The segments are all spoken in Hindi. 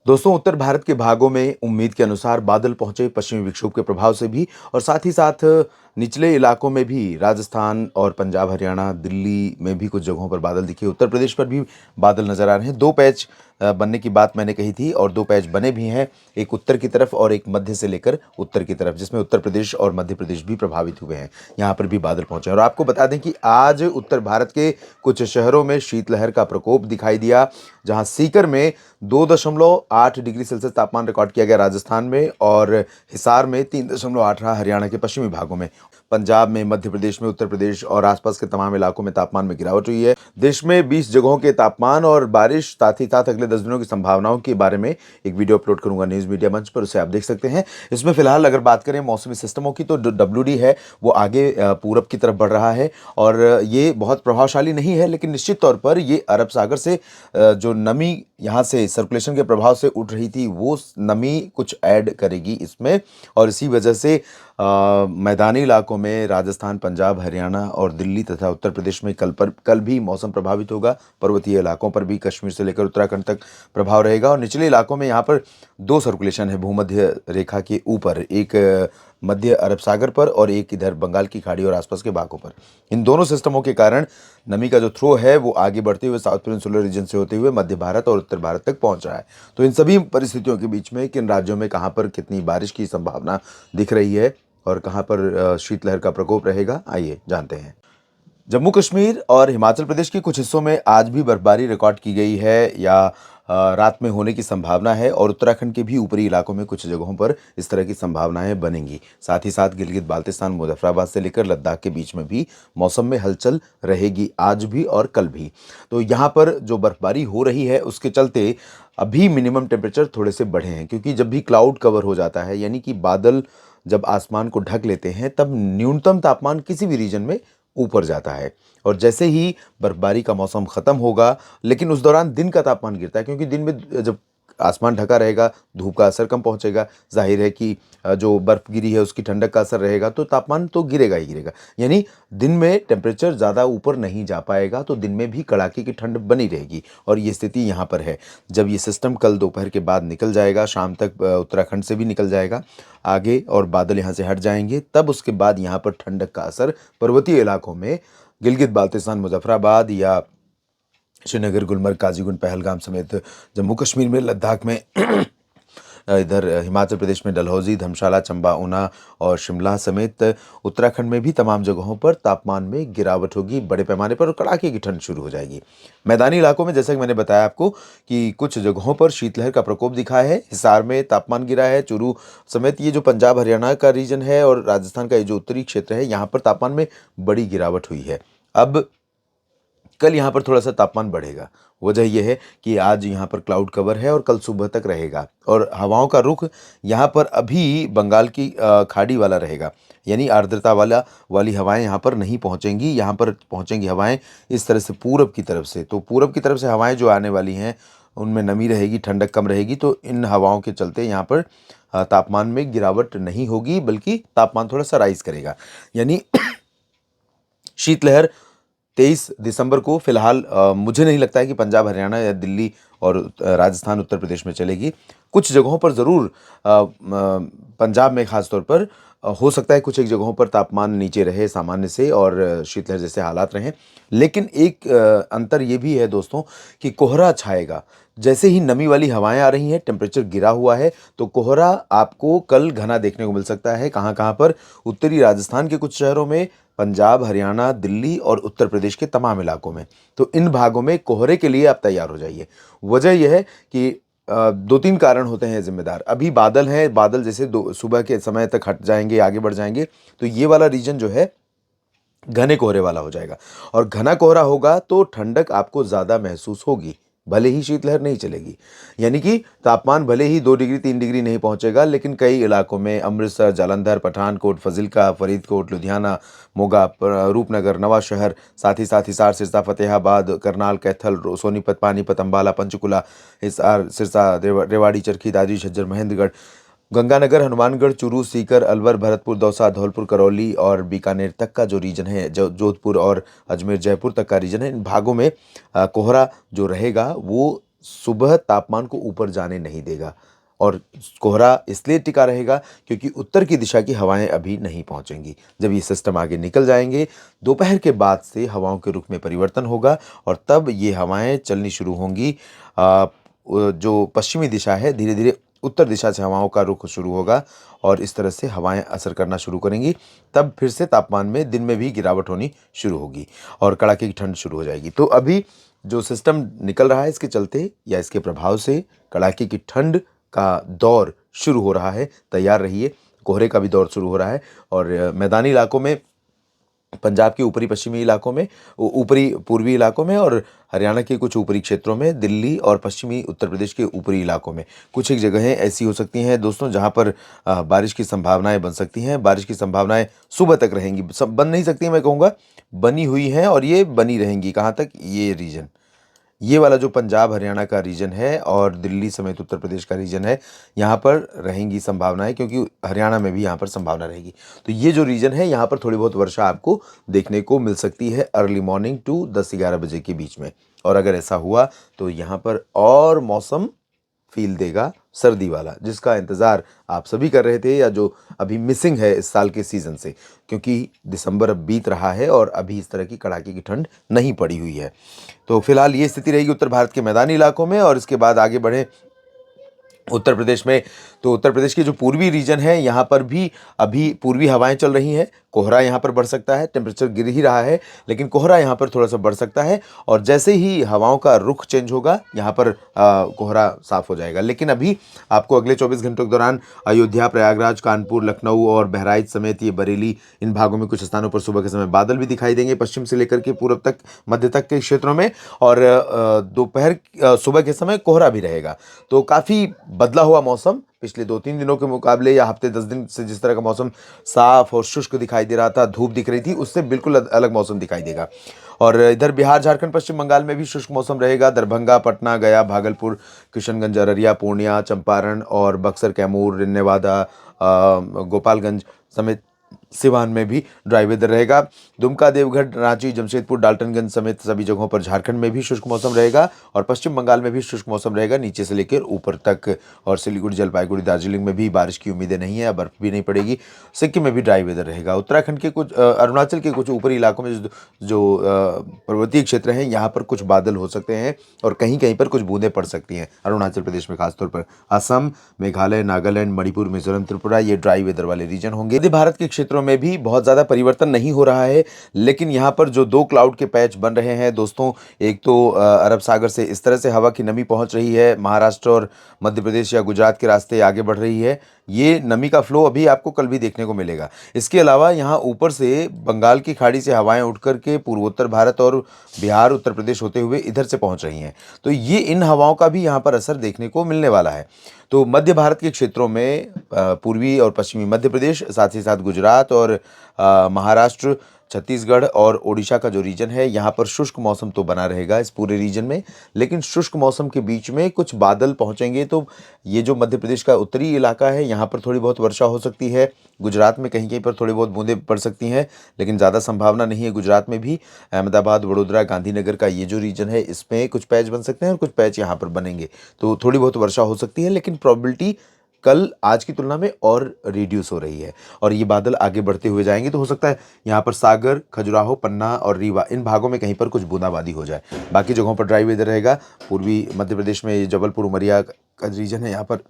दोस्तों, उत्तर भारत के भागों में उम्मीद के अनुसार बादल पहुंचे पश्चिमी विक्षोभ के प्रभाव से भी और साथ ही साथ निचले इलाकों में भी राजस्थान और पंजाब, हरियाणा, दिल्ली में भी कुछ जगहों पर बादल दिखे। उत्तर प्रदेश पर भी बादल नजर आ रहे हैं। 2 पैच बनने की बात मैंने कही थी और 2 पैच बने भी हैं, एक उत्तर की तरफ और एक मध्य से लेकर उत्तर की तरफ, जिसमें उत्तर प्रदेश और मध्य प्रदेश भी प्रभावित हुए हैं। यहाँ पर भी बादल पहुंचे और आपको बता दें कि आज उत्तर भारत के कुछ शहरों में शीतलहर का प्रकोप दिखाई दिया, जहां सीकर में 2.8 डिग्री सेल्सियस तापमान रिकॉर्ड किया गया राजस्थान में और हिसार में 3.8 रहा हरियाणा के पश्चिमी भागों में। पंजाब में, मध्य प्रदेश में, उत्तर प्रदेश और आसपास के तमाम इलाकों में तापमान में गिरावट हुई है। देश में 20 जगहों के तापमान और बारिश, साथ ही साथ अगले 10 दिनों की संभावनाओं के बारे में एक वीडियो अपलोड करूंगा न्यूज मीडिया मंच पर, उसे आप देख सकते हैं। इसमें फिलहाल अगर बात करें मौसमी सिस्टमों की, तो जो WD है वो आगे पूरब की तरफ बढ़ रहा है और ये बहुत प्रभावशाली नहीं है, लेकिन निश्चित तौर पर ये अरब सागर से जो नमी यहाँ से सर्कुलेशन के प्रभाव से उठ रही थी, वो नमी कुछ ऐड करेगी इसमें और इसी वजह से मैदानी इलाकों में राजस्थान, पंजाब, हरियाणा और दिल्ली तथा उत्तर प्रदेश में कल भी मौसम प्रभावित होगा। पर्वतीय इलाकों पर भी कश्मीर से लेकर उत्तराखंड तक प्रभाव रहेगा और निचले इलाकों में यहाँ पर 2 सर्कुलेशन है भूमध्य रेखा के ऊपर, एक मध्य अरब सागर पर और एक इधर बंगाल की खाड़ी और आसपास के भागों पर। इन दोनों सिस्टमों के कारण नमी का जो थ्रो है वो आगे बढ़ते हुए साउथ पेनिनसुलर रीजन से होते हुए मध्य भारत और उत्तर भारत तक पहुंच रहा है। तो इन सभी परिस्थितियों के बीच में किन राज्यों में कहां पर कितनी बारिश की संभावना दिख रही है और कहां पर शीतलहर का प्रकोप रहेगा, आइए जानते हैं। जम्मू कश्मीर और हिमाचल प्रदेश के कुछ हिस्सों में आज भी बर्फबारी रिकॉर्ड की गई है या रात में होने की संभावना है और उत्तराखंड के भी ऊपरी इलाकों में कुछ जगहों पर इस तरह की संभावनाएं बनेंगी। साथ ही साथ गिलगित बाल्टिस्तान, मुजफ्फराबाद से लेकर लद्दाख के बीच में भी मौसम में हलचल रहेगी आज भी और कल भी। तो यहाँ पर जो बर्फबारी हो रही है उसके चलते अभी मिनिमम टेम्परेचर थोड़े से बढ़े हैं, क्योंकि जब भी क्लाउड कवर हो जाता है, यानी कि बादल जब आसमान को ढक लेते हैं, तब न्यूनतम तापमान किसी भी रीजन में ऊपर जाता है और जैसे ही बर्फबारी का मौसम खत्म होगा, लेकिन उस दौरान दिन का तापमान गिरता है, क्योंकि दिन में जब आसमान ढका रहेगा धूप का असर कम पहुंचेगा, जाहिर है कि जो बर्फ गिरी है उसकी ठंडक का असर रहेगा, तो तापमान तो गिरेगा ही गिरेगा। यानी दिन में टेम्परेचर ज़्यादा ऊपर नहीं जा पाएगा, तो दिन में भी कड़ाके की ठंड बनी रहेगी और ये स्थिति यहाँ पर है। जब ये सिस्टम कल दोपहर के बाद निकल जाएगा, शाम तक उत्तराखंड से भी निकल जाएगा आगे और बादल यहाँ से हट जाएंगे, तब उसके बाद यहाँ पर ठंडक का असर पर्वतीय इलाकों में गिलगित बाल्टिस्तान, मुजफ्फराबाद या श्रीनगर, गुलमर्ग, काजीगुंड, पहलगाम समेत जम्मू कश्मीर में, लद्दाख में इधर हिमाचल प्रदेश में डलहौजी, धर्मशाला, चंबा, ऊना और शिमला समेत उत्तराखंड में भी तमाम जगहों पर तापमान में गिरावट होगी बड़े पैमाने पर और कड़ाके की ठंड शुरू हो जाएगी। मैदानी इलाकों में जैसा कि मैंने बताया आपको कि कुछ जगहों पर शीतलहर का प्रकोप दिखा है। हिसार में तापमान गिरा है, चूरू समेत ये जो पंजाब हरियाणा का रीजन है और राजस्थान का ये जो उत्तरी क्षेत्र है, यहाँ पर तापमान में बड़ी गिरावट हुई है। अब कल यहाँ पर थोड़ा सा तापमान बढ़ेगा। वजह यह है कि आज यहाँ पर क्लाउड कवर है और कल सुबह तक रहेगा और हवाओं का रुख यहाँ पर अभी बंगाल की खाड़ी वाला रहेगा, यानी आर्द्रता वाली हवाएं यहाँ पर नहीं पहुँचेंगी। यहाँ पर पहुँचेंगी हवाएं इस तरह से पूरब की तरफ से। तो पूरब की तरफ से हवाएं जो आने वाली हैं उनमें नमी रहेगी, ठंडक कम रहेगी, तो इन हवाओं के चलते यहाँ पर तापमान में गिरावट नहीं होगी, बल्कि तापमान थोड़ा सा राइज करेगा। यानी शीतलहर 23 दिसंबर को फिलहाल मुझे नहीं लगता है कि पंजाब, हरियाणा या दिल्ली और राजस्थान, उत्तर प्रदेश में चलेगी। कुछ जगहों पर ज़रूर पंजाब में ख़ास तौर पर हो सकता है कुछ एक जगहों पर तापमान नीचे रहे सामान्य से और शीतलहर जैसे हालात रहें, लेकिन एक अंतर ये भी है दोस्तों कि कोहरा छाएगा। जैसे ही नमी वाली हवाएं आ रही हैं, टेम्परेचर गिरा हुआ है, तो कोहरा आपको कल घना देखने को मिल सकता है। कहाँ कहाँ पर? उत्तरी राजस्थान के कुछ शहरों में, पंजाब, हरियाणा, दिल्ली और उत्तर प्रदेश के तमाम इलाकों में। तो इन भागों में कोहरे के लिए आप तैयार हो जाइए। वजह यह है कि 2-3 कारण होते हैं जिम्मेदार। अभी बादल हैं, बादल जैसे सुबह के समय तक हट जाएंगे, आगे बढ़ जाएंगे, तो ये वाला रीजन जो है घने कोहरे वाला हो जाएगा और घना कोहरा होगा तो ठंडक आपको ज़्यादा महसूस होगी, भले ही शीतलहर नहीं चलेगी। यानी कि तापमान भले ही 2 डिग्री 3 डिग्री नहीं पहुंचेगा, लेकिन कई इलाकों में अमृतसर, जालंधर, पठानकोट, फजिल्का, फरीदकोट, लुधियाना, मोगा, रूपनगर, नवा शहर, साथ ही साथ हिसार, सिरसा, फतेहाबाद, करनाल, कैथल, सोनीपत, पानीपत, अम्बाला, पंचकुला, हिसार, सिरसा, रेवाड़ी, चरखी, दादरी, झज्जर, महेंद्रगढ़, गंगानगर, हनुमानगढ़, चूरू, सीकर, अलवर, भरतपुर, दौसा, धौलपुर, करौली और बीकानेर तक का जो रीजन है, जोधपुर और अजमेर, जयपुर तक का रीजन है, इन भागों में कोहरा जो रहेगा वो सुबह तापमान को ऊपर जाने नहीं देगा और कोहरा इसलिए टिका रहेगा क्योंकि उत्तर की दिशा की हवाएं अभी नहीं पहुंचेंगी। जब ये सिस्टम आगे निकल जाएंगे, दोपहर के बाद से हवाओं के रुख में परिवर्तन होगा और तब ये हवाएं चलनी शुरू होंगी। जो पश्चिमी दिशा है, धीरे धीरे उत्तर दिशा से हवाओं का रुख शुरू होगा और इस तरह से हवाएं असर करना शुरू करेंगी। तब फिर से तापमान में दिन में भी गिरावट होनी शुरू होगी और कड़ाके की ठंड शुरू हो जाएगी। तो अभी जो सिस्टम निकल रहा है, इसके चलते या इसके प्रभाव से कड़ाके की ठंड का दौर शुरू हो रहा है। तैयार रहिए, कोहरे का भी दौर शुरू हो रहा है और मैदानी इलाकों में, पंजाब के ऊपरी पश्चिमी इलाकों में, ऊपरी पूर्वी इलाकों में और हरियाणा के कुछ ऊपरी क्षेत्रों में, दिल्ली और पश्चिमी उत्तर प्रदेश के ऊपरी इलाकों में कुछ एक जगहें ऐसी हो सकती हैं दोस्तों जहां पर बारिश की संभावनाएं बन सकती हैं। बारिश की संभावनाएं सुबह तक रहेंगी, सब बन नहीं सकती, मैं कहूँगा बनी हुई हैं और ये बनी रहेंगी। कहाँ तक? ये रीजन, ये वाला जो पंजाब हरियाणा का रीजन है और दिल्ली समेत उत्तर प्रदेश का रीजन है, यहाँ पर रहेंगी संभावनाएं, क्योंकि हरियाणा में भी यहाँ पर संभावना रहेगी। तो ये जो रीजन है, यहाँ पर थोड़ी बहुत वर्षा आपको देखने को मिल सकती है अर्ली मॉर्निंग टू 10-11 बजे के बीच में। और अगर ऐसा हुआ तो यहाँ पर और मौसम फील देगा सर्दी वाला, जिसका इंतज़ार आप सभी कर रहे थे या जो अभी मिसिंग है इस साल के सीज़न से, क्योंकि दिसंबर अब बीत रहा है और अभी इस तरह की कड़ाके की ठंड नहीं पड़ी हुई है। तो फिलहाल ये स्थिति रहेगी उत्तर भारत के मैदानी इलाकों में और इसके बाद आगे बढ़े उत्तर प्रदेश में। तो उत्तर प्रदेश के जो पूर्वी रीजन है, यहाँ पर भी अभी पूर्वी हवाएं चल रही हैं। कोहरा यहाँ पर बढ़ सकता है, टेम्परेचर गिर ही रहा है लेकिन कोहरा यहाँ पर थोड़ा सा बढ़ सकता है और जैसे ही हवाओं का रुख चेंज होगा, यहाँ पर कोहरा साफ हो जाएगा। लेकिन अभी आपको अगले 24 घंटों के दौरान अयोध्या, प्रयागराज, कानपुर, लखनऊ और बहराइच समेत ये बरेली, इन भागों में कुछ स्थानों पर सुबह के समय बादल भी दिखाई देंगे, पश्चिम से लेकर के पूर्व तक, मध्य तक के क्षेत्रों में। और दोपहर सुबह के समय कोहरा भी रहेगा। तो काफ़ी बदला हुआ मौसम पिछले 2-3 दिनों के मुकाबले या हफ्ते 10 दिन से जिस तरह का मौसम साफ और शुष्क दिखाई दे रहा था, धूप दिख रही थी, उससे बिल्कुल अलग मौसम दिखाई देगा। और इधर बिहार, झारखंड, पश्चिम बंगाल में भी शुष्क मौसम रहेगा। दरभंगा, पटना, गया, भागलपुर, किशनगंज, अररिया, पूर्णिया, चंपारण और बक्सर, कैमूर, नेवादा, गोपालगंज समेत सिवान में भी ड्राई वेदर रहेगा। दुमका, देवघर, रांची, जमशेदपुर, डाल्टनगंज समेत सभी जगहों पर झारखंड में भी शुष्क मौसम रहेगा और पश्चिम बंगाल में भी शुष्क मौसम रहेगा, नीचे से लेकर ऊपर तक। और सिलीगुड़ी, जलपाईगुड़ी, दार्जिलिंग में भी बारिश की उम्मीदें नहीं है, बर्फ भी नहीं पड़ेगी। सिक्किम में भी ड्राई वेदर रहेगा। उत्तराखंड के कुछ, अरुणाचल के कुछ ऊपरी इलाकों में जो पर्वतीय क्षेत्र हैं, यहाँ पर कुछ बादल हो सकते हैं और कहीं कहीं पर कुछ बूंदें पड़ सकती हैं। अरुणाचल प्रदेश में खासतौर पर असम, मेघालय, नागालैंड, मणिपुर, मिजोरम, त्रिपुरा, ये ड्राई वेदर वाले रीजन होंगे। मध्य भारत के क्षेत्रों में भी बहुत ज़्यादा परिवर्तन नहीं हो रहा है, लेकिन यहाँ पर जो 2 क्लाउड के पैच बन रहे हैं दोस्तों, एक तो अरब सागर से इस तरह से हवा की नमी पहुँच रही है, महाराष्ट्र और मध्य प्रदेश या गुजरात के रास्ते आगे बढ़ रही है। ये नमी का फ्लो अभी आपको कल भी देखने को मिलेगा। इसके अलावा यहाँ ऊपर से बंगाल की खाड़ी से हवाएं उठ करके पूर्वोत्तर भारत और बिहार, उत्तर प्रदेश होते हुए इधर से पहुँच रही हैं। तो ये इन हवाओं का भी यहाँ पर असर देखने को मिलने वाला है। तो मध्य भारत के क्षेत्रों में पूर्वी और पश्चिमी मध्य प्रदेश, साथ ही साथ गुजरात और महाराष्ट्र, छत्तीसगढ़ और ओडिशा का जो रीजन है, यहाँ पर शुष्क मौसम तो बना रहेगा इस पूरे रीजन में, लेकिन शुष्क मौसम के बीच में कुछ बादल पहुँचेंगे। तो ये जो मध्य प्रदेश का उत्तरी इलाका है, यहाँ पर थोड़ी बहुत वर्षा हो सकती है। गुजरात में कहीं कहीं पर थोड़ी बहुत बूंदें पड़ सकती हैं, लेकिन ज़्यादा संभावना नहीं है गुजरात में भी। अहमदाबाद, वडोदरा, गांधीनगर का ये जो रीजन है, इसमें कुछ पैच बन सकते हैं और कुछ पैच यहाँ पर बनेंगे। तो थोड़ी बहुत वर्षा हो सकती है, लेकिन प्रोबेबिलिटी कल आज की तुलना में और रिड्यूस हो रही है और ये बादल आगे बढ़ते हुए जाएंगे। तो हो सकता है यहाँ पर सागर, खजुराहो, पन्ना और रीवा, इन भागों में कहीं पर कुछ बूंदाबांदी हो जाए। बाकी जगहों पर ड्राई वेदर रहेगा। पूर्वी मध्य प्रदेश में ये जबलपुर, उमरिया का रीजन है, यहाँ पर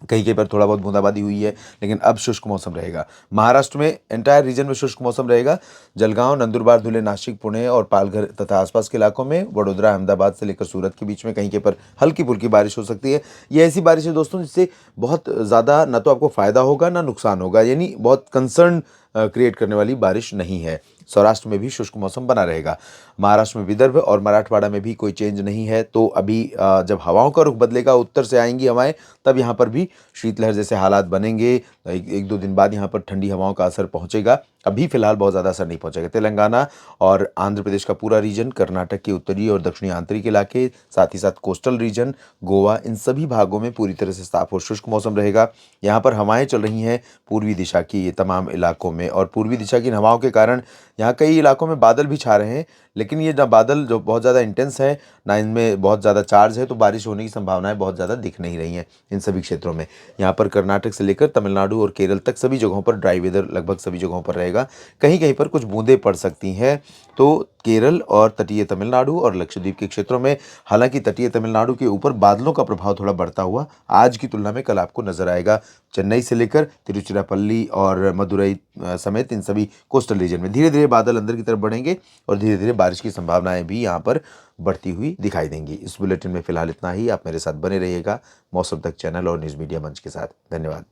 कहीं कहीं पर थोड़ा बहुत बूंदाबांदी हुई है, लेकिन अब शुष्क मौसम रहेगा। महाराष्ट्र में एंटायर रीजन में शुष्क मौसम रहेगा। जलगांव, नंदुरबार, धुले, नासिक, पुणे और पालघर तथा आसपास के इलाकों में, वडोदरा, अहमदाबाद से लेकर सूरत के बीच में कहीं कहीं पर हल्की फुल्की बारिश हो सकती है। ये ऐसी बारिश है दोस्तों जिससे बहुत ज़्यादा ना तो आपको फ़ायदा होगा ना नुकसान होगा, यानी बहुत कंसर्न क्रिएट करने वाली बारिश नहीं है। सौराष्ट्र में भी शुष्क मौसम बना रहेगा। महाराष्ट्र में विदर्भ और मराठवाड़ा में भी कोई चेंज नहीं है। तो अभी जब हवाओं का रुख बदलेगा, उत्तर से आएंगी हवाएं, तब यहाँ पर भी शीतलहर जैसे हालात बनेंगे। 1-2 दिन बाद यहाँ पर ठंडी हवाओं का असर पहुँचेगा। अभी फिलहाल बहुत ज़्यादा असर नहीं पहुंचेगा। तेलंगाना और आंध्र प्रदेश का पूरा रीजन, कर्नाटक के उत्तरी और दक्षिणी आंतरिक इलाके, साथ ही साथ कोस्टल रीजन, गोवा, इन सभी भागों में पूरी तरह से साफ और शुष्क मौसम रहेगा। यहाँ पर हवाएं चल रही हैं पूर्वी दिशा की ये तमाम इलाकों में, और पूर्वी दिशा की इन हवाओं के कारण यहाँ कई इलाकों में बादल भी छा रहे हैं, लेकिन ये ना बादल जो बहुत ज़्यादा इंटेंस है, ना इनमें बहुत ज़्यादा चार्ज है, तो बारिश होने की संभावनाएं बहुत ज़्यादा दिख नहीं रही हैं इन सभी क्षेत्रों में। यहाँ पर कर्नाटक से लेकर तमिलनाडु और केरल तक सभी जगहों पर ड्राई वेदर लगभग सभी जगहों पर रहेगा। कहीं कहीं पर कुछ बूंदें पड़ सकती हैं। तो केरल और तटीय तमिलनाडु और लक्षद्वीप के क्षेत्रों में, हालांकि तटीय तमिलनाडु के ऊपर बादलों का प्रभाव थोड़ा बढ़ता हुआ आज की तुलना में कल आपको नजर आएगा। चेन्नई से लेकर तिरुचिरापल्ली और मदुरई समेत इन सभी कोस्टल रीजन में धीरे धीरे बादल अंदर की तरफ बढ़ेंगे और धीरे धीरे बारिश की संभावनाएं भी यहाँ पर बढ़ती हुई दिखाई देंगी। इस बुलेटिन में फिलहाल इतना ही। आप मेरे साथ बने रहिएगा मौसम तक चैनल और न्यूज़ मीडिया मंच के साथ। धन्यवाद।